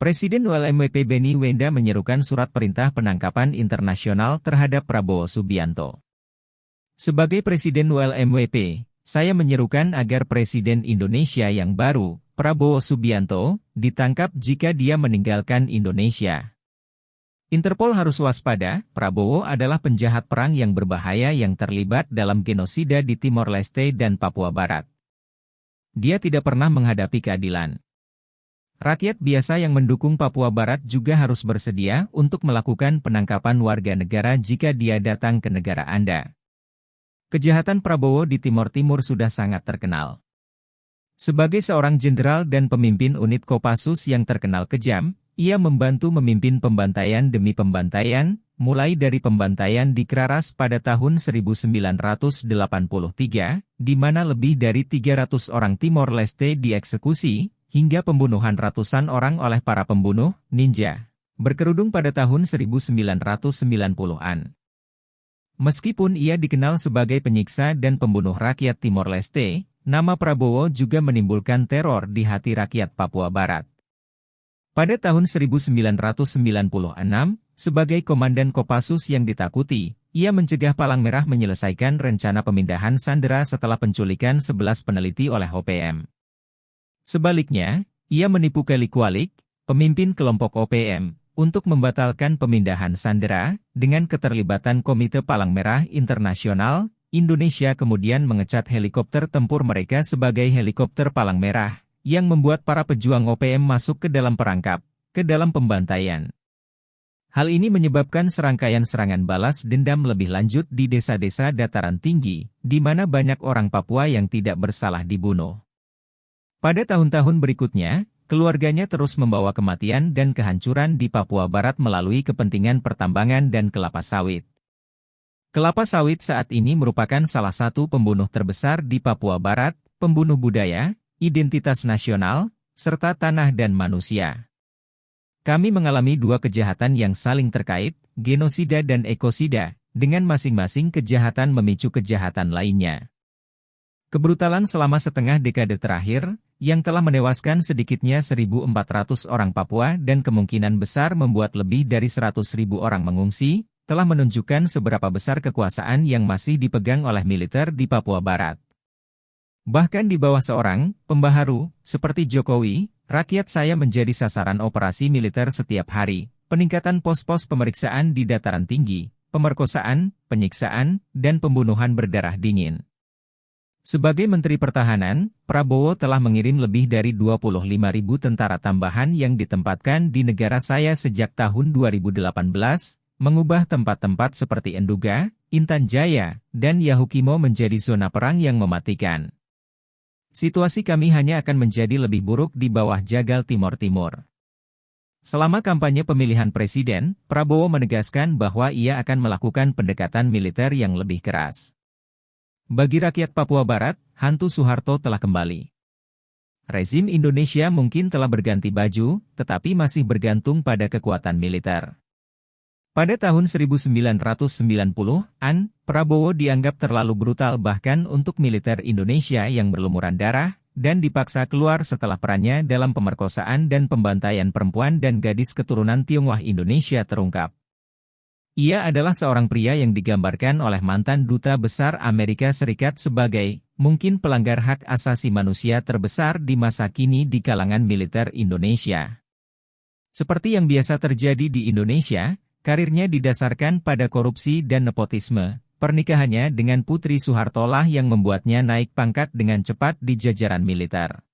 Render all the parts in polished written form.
Presiden ULMWP Benny Wenda menyerukan surat perintah penangkapan internasional terhadap Prabowo Subianto. Sebagai Presiden ULMWP, saya menyerukan agar Presiden Indonesia yang baru, Prabowo Subianto, ditangkap jika dia meninggalkan Indonesia. Interpol harus waspada, Prabowo adalah penjahat perang yang berbahaya yang terlibat dalam genosida di Timor Leste dan Papua Barat. Dia tidak pernah menghadapi keadilan. Rakyat biasa yang mendukung Papua Barat juga harus bersedia untuk melakukan penangkapan warga negara jika dia datang ke negara Anda. Kejahatan Prabowo di Timor Timur sudah sangat terkenal. Sebagai seorang jenderal dan pemimpin unit Kopassus yang terkenal kejam, ia membantu memimpin pembantaian demi pembantaian, mulai dari pembantaian di Kraras pada tahun 1983, di mana lebih dari 300 orang Timor Leste dieksekusi, hingga pembunuhan ratusan orang oleh para pembunuh, ninja, berkerudung pada tahun 1990-an. Meskipun ia dikenal sebagai penyiksa dan pembunuh rakyat Timor Leste, nama Prabowo juga menimbulkan teror di hati rakyat Papua Barat. Pada tahun 1996, sebagai komandan Kopassus yang ditakuti, ia mencegah Palang Merah menyelesaikan rencana pemindahan sandera setelah penculikan 11 peneliti oleh OPM. Sebaliknya, ia menipu Kelly Kualik, pemimpin kelompok OPM, untuk membatalkan pemindahan sandera, dengan keterlibatan Komite Palang Merah Internasional. Indonesia kemudian mengecat helikopter tempur mereka sebagai helikopter Palang Merah, yang membuat para pejuang OPM masuk ke dalam perangkap, ke dalam pembantaian. Hal ini menyebabkan serangkaian serangan balas dendam lebih lanjut di desa-desa dataran tinggi, di mana banyak orang Papua yang tidak bersalah dibunuh. Pada tahun-tahun berikutnya, keluarganya terus membawa kematian dan kehancuran di Papua Barat melalui kepentingan pertambangan dan kelapa sawit. Kelapa sawit saat ini merupakan salah satu pembunuh terbesar di Papua Barat, pembunuh budaya, identitas nasional, serta tanah dan manusia. Kami mengalami dua kejahatan yang saling terkait, genosida dan ekosida, dengan masing-masing kejahatan memicu kejahatan lainnya. Kebrutalan selama setengah dekade terakhir, yang telah menewaskan sedikitnya 1.400 orang Papua dan kemungkinan besar membuat lebih dari 100.000 orang mengungsi, telah menunjukkan seberapa besar kekuasaan yang masih dipegang oleh militer di Papua Barat. Bahkan di bawah seorang pembaharu seperti Jokowi, rakyat saya menjadi sasaran operasi militer setiap hari, peningkatan pos-pos pemeriksaan di dataran tinggi, pemerkosaan, penyiksaan, dan pembunuhan berdarah dingin. Sebagai Menteri Pertahanan, Prabowo telah mengirim lebih dari 25.000 tentara tambahan yang ditempatkan di negara saya sejak tahun 2018, mengubah tempat-tempat seperti Enduga, Intan Jaya, dan Yahukimo menjadi zona perang yang mematikan. Situasi kami hanya akan menjadi lebih buruk di bawah jagal Timor Timur. Selama kampanye pemilihan presiden, Prabowo menegaskan bahwa ia akan melakukan pendekatan militer yang lebih keras. Bagi rakyat Papua Barat, hantu Soeharto telah kembali. Rezim Indonesia mungkin telah berganti baju, tetapi masih bergantung pada kekuatan militer. Pada tahun 1990-an, Prabowo dianggap terlalu brutal bahkan untuk militer Indonesia yang berlumuran darah, dan dipaksa keluar setelah perannya dalam pemerkosaan dan pembantaian perempuan dan gadis keturunan Tionghoa Indonesia terungkap. Ia adalah seorang pria yang digambarkan oleh mantan duta besar Amerika Serikat sebagai mungkin pelanggar hak asasi manusia terbesar di masa kini di kalangan militer Indonesia. Seperti yang biasa terjadi di Indonesia, karirnya didasarkan pada korupsi dan nepotisme. Pernikahannya dengan Putri Soeharto lah yang membuatnya naik pangkat dengan cepat di jajaran militer.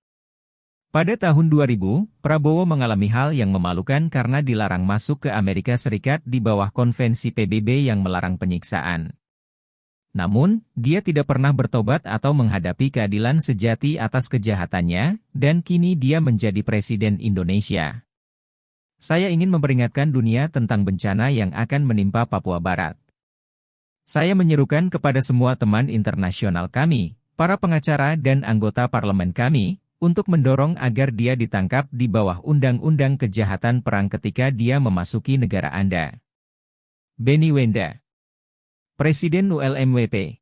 Pada tahun 2000, Prabowo mengalami hal yang memalukan karena dilarang masuk ke Amerika Serikat di bawah konvensi PBB yang melarang penyiksaan. Namun, dia tidak pernah bertobat atau menghadapi keadilan sejati atas kejahatannya, dan kini dia menjadi Presiden Indonesia. Saya ingin memperingatkan dunia tentang bencana yang akan menimpa Papua Barat. Saya menyerukan kepada semua teman internasional kami, para pengacara dan anggota parlemen kami, untuk mendorong agar dia ditangkap di bawah Undang-Undang Kejahatan Perang ketika dia memasuki negara Anda. Benny Wenda, Presiden ULMWP.